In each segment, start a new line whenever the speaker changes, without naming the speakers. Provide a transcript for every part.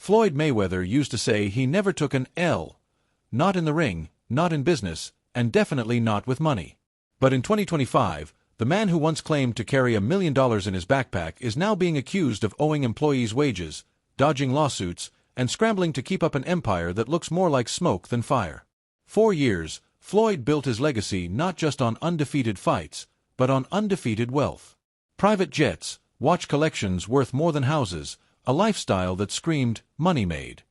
Floyd Mayweather used to say he never took an L. Not in the ring, not in business, and definitely not with money. But in 2025, the man who once claimed to carry $1 million in his backpack is now being accused of owing employees wages, dodging lawsuits, and scrambling to keep up an empire that looks more like smoke than fire. 4 years, Floyd built his legacy not just on undefeated fights, but on undefeated wealth. Private jets, watch collections worth more than houses, a lifestyle that screamed, money made.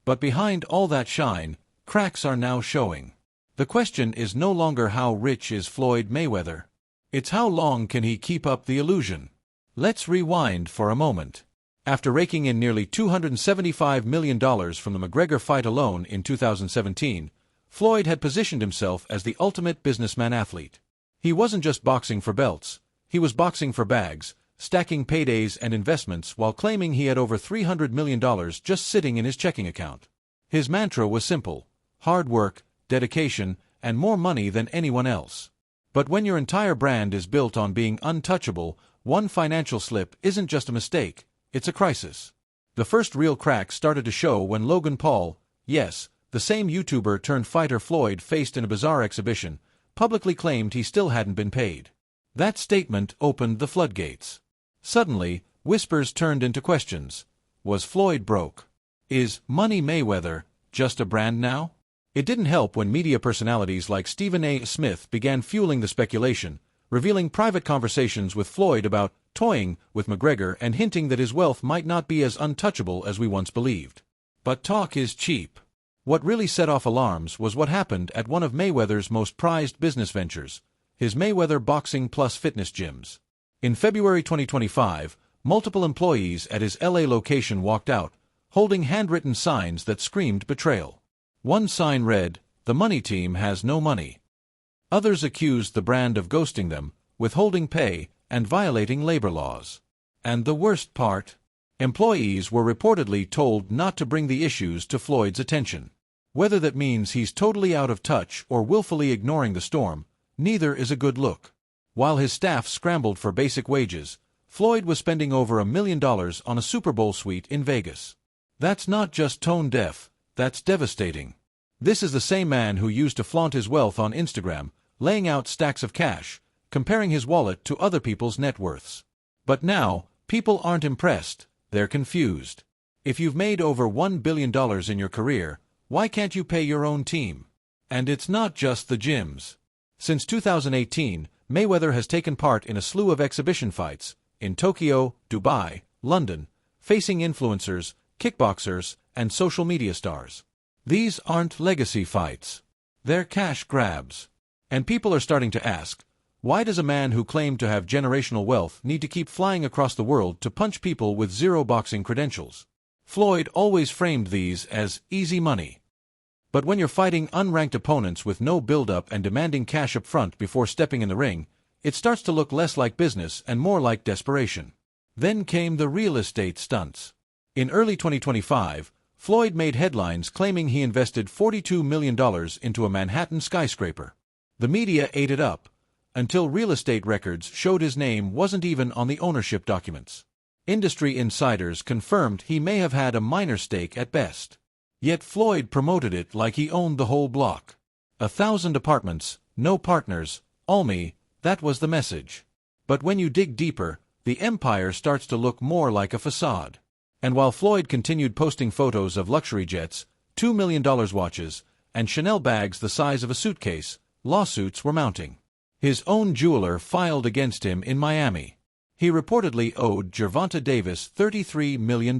But behind all that shine, cracks are now showing. The question is no longer how rich is Floyd Mayweather. It's how long can he keep up the illusion. Let's rewind for a moment. After raking in nearly $275 million from the McGregor fight alone in 2017, Floyd had positioned himself as the ultimate businessman-athlete. He wasn't just boxing for belts, he was boxing for bags, stacking paydays and investments while claiming he had over $300 million just sitting in his checking account. His mantra was simple: hard work, dedication, and more money than anyone else. But when your entire brand is built on being untouchable, one financial slip isn't just a mistake, it's a crisis. The first real cracks started to show when Logan Paul, yes, the same YouTuber turned fighter Floyd faced in a bizarre exhibition, publicly claimed he still hadn't been paid. That statement opened the floodgates. Suddenly, whispers turned into questions. Was Floyd broke? Is Money Mayweather just a brand now? It didn't help when media personalities like Stephen A. Smith began fueling the speculation, revealing private conversations with Floyd about toying with McGregor and hinting that his wealth might not be as untouchable as we once believed. But talk is cheap. What really set off alarms was what happened at one of Mayweather's most prized business ventures, his Mayweather Boxing Plus fitness gyms. In February 2025, multiple employees at his LA location walked out, holding handwritten signs that screamed betrayal. One sign read, "The money team has no money." Others accused the brand of ghosting them, withholding pay, and violating labor laws. And the worst part? Employees were reportedly told not to bring the issues to Floyd's attention. Whether that means he's totally out of touch or willfully ignoring the storm, neither is a good look. While his staff scrambled for basic wages, Floyd was spending over $1 million on a Super Bowl suite in Vegas. That's not just tone deaf, that's devastating. This is the same man who used to flaunt his wealth on Instagram, laying out stacks of cash, comparing his wallet to other people's net worths. But now, people aren't impressed, they're confused. If you've made over $1 billion in your career, why can't you pay your own team? And it's not just the gyms. Since 2018, Mayweather has taken part in a slew of exhibition fights, in Tokyo, Dubai, London, facing influencers, kickboxers, and social media stars. These aren't legacy fights. They're cash grabs. And people are starting to ask, why does a man who claimed to have generational wealth need to keep flying across the world to punch people with zero boxing credentials? Floyd always framed these as easy money. But when you're fighting unranked opponents with no build-up and demanding cash up front before stepping in the ring, it starts to look less like business and more like desperation. Then came the real estate stunts. In early 2025, Floyd made headlines claiming he invested $42 million into a Manhattan skyscraper. The media ate it up, until real estate records showed his name wasn't even on the ownership documents. Industry insiders confirmed he may have had a minor stake at best. Yet Floyd promoted it like he owned the whole block. 1,000 apartments, no partners, all me, that was the message. But when you dig deeper, the empire starts to look more like a facade. And while Floyd continued posting photos of luxury jets, $2 million watches, and Chanel bags the size of a suitcase, lawsuits were mounting. His own jeweler filed against him in Miami. He reportedly owed Gervonta $33 million.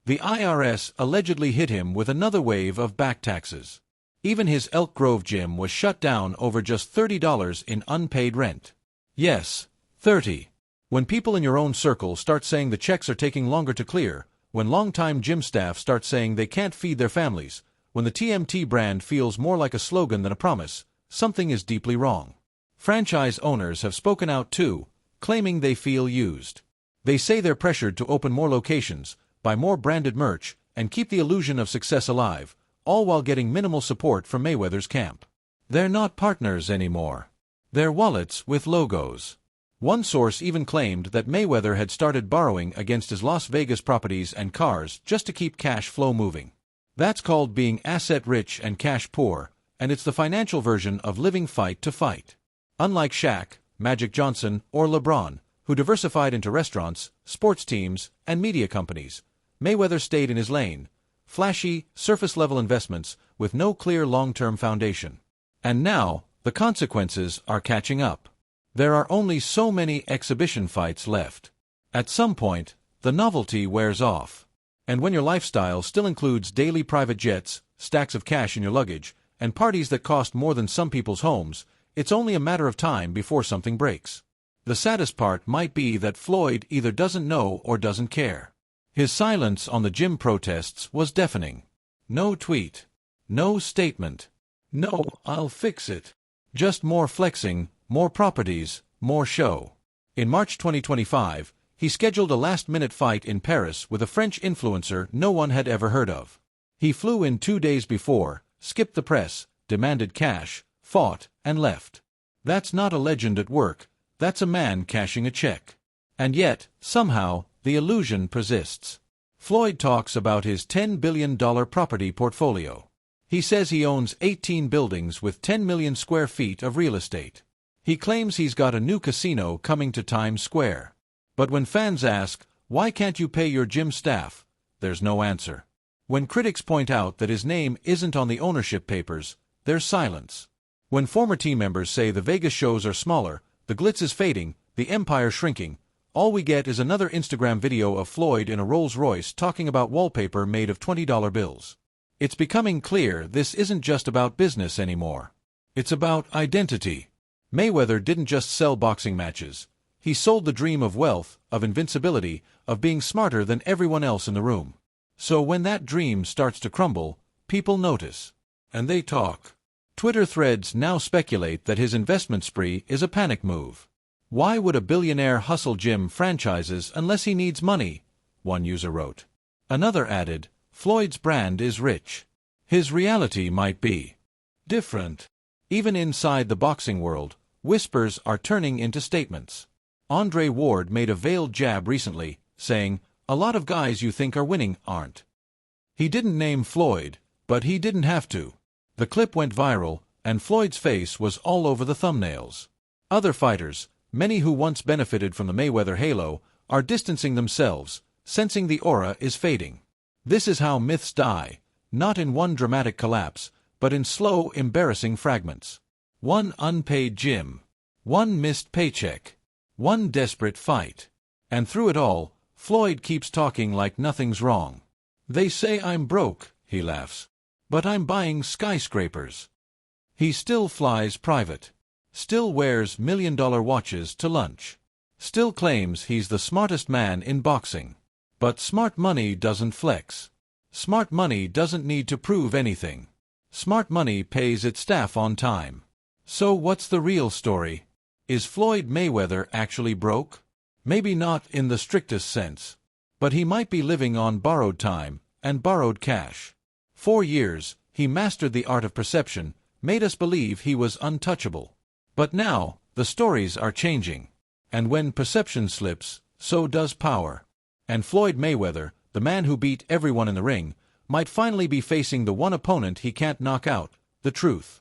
The IRS allegedly hit him with another wave of back taxes. Even his Elk Grove gym was shut down over just $30 in unpaid rent. Yes, 30. When people in your own circle start saying the checks are taking longer to clear, when longtime gym staff start saying they can't feed their families, when the TMT brand feels more like a slogan than a promise, something is deeply wrong. Franchise owners have spoken out too, claiming they feel used. They say they're pressured to open more locations, buy more branded merch, and keep the illusion of success alive, all while getting minimal support from Mayweather's camp. They're not partners anymore. They're wallets with logos. One source even claimed that Mayweather had started borrowing against his Las Vegas properties and cars just to keep cash flow moving. That's called being asset-rich and cash-poor, and it's the financial version of living fight to fight. Unlike Shaq, Magic Johnson, or LeBron, who diversified into restaurants, sports teams, and media companies, Mayweather stayed in his lane, flashy, surface-level investments with no clear long-term foundation. And now, the consequences are catching up. There are only so many exhibition fights left. At some point, the novelty wears off. And when your lifestyle still includes daily private jets, stacks of cash in your luggage, and parties that cost more than some people's homes, it's only a matter of time before something breaks. The saddest part might be that Floyd either doesn't know or doesn't care. His silence on the gym protests was deafening. No tweet. No statement. No, I'll fix it. Just more flexing, more properties, more show. In March 2025, he scheduled a last-minute fight in Paris with a French influencer no one had ever heard of. He flew in 2 days before, skipped the press, demanded cash, fought, and left. That's not a legend at work, that's a man cashing a check. And yet, somehow, the illusion persists. Floyd talks about his $10 billion property portfolio. He says he owns 18 buildings with 10 million square feet of real estate. He claims he's got a new casino coming to Times Square. But when fans ask, why can't you pay your gym staff? There's no answer. When critics point out that his name isn't on the ownership papers, there's silence. When former team members say the Vegas shows are smaller, the glitz is fading, the empire shrinking, all we get is another Instagram video of Floyd in a Rolls-Royce talking about wallpaper made of $20 bills. It's becoming clear this isn't just about business anymore. It's about identity. Mayweather didn't just sell boxing matches. He sold the dream of wealth, of invincibility, of being smarter than everyone else in the room. So when that dream starts to crumble, people notice. And they talk. Twitter threads now speculate that his investment spree is a panic move. Why would a billionaire hustle gym franchises unless he needs money? One user wrote. Another added, Floyd's brand is rich. His reality might be different. Even inside the boxing world, whispers are turning into statements. Andre Ward made a veiled jab recently, saying, a lot of guys you think are winning aren't. He didn't name Floyd, but he didn't have to. The clip went viral, and Floyd's face was all over the thumbnails. Other fighters, many who once benefited from the Mayweather halo, are distancing themselves, sensing the aura is fading. This is how myths die, not in one dramatic collapse, but in slow, embarrassing fragments. One unpaid gym. One missed paycheck. One desperate fight. And through it all, Floyd keeps talking like nothing's wrong. They say I'm broke, he laughs. But I'm buying skyscrapers. He still flies private. Still wears million-dollar watches to lunch. Still claims he's the smartest man in boxing. But smart money doesn't flex. Smart money doesn't need to prove anything. Smart money pays its staff on time. So what's the real story? Is Floyd Mayweather actually broke? Maybe not in the strictest sense. But he might be living on borrowed time and borrowed cash. 4 years, he mastered the art of perception, made us believe he was untouchable. But now, the stories are changing. And when perception slips, so does power. And Floyd Mayweather, the man who beat everyone in the ring, might finally be facing the one opponent he can't knock out, the truth.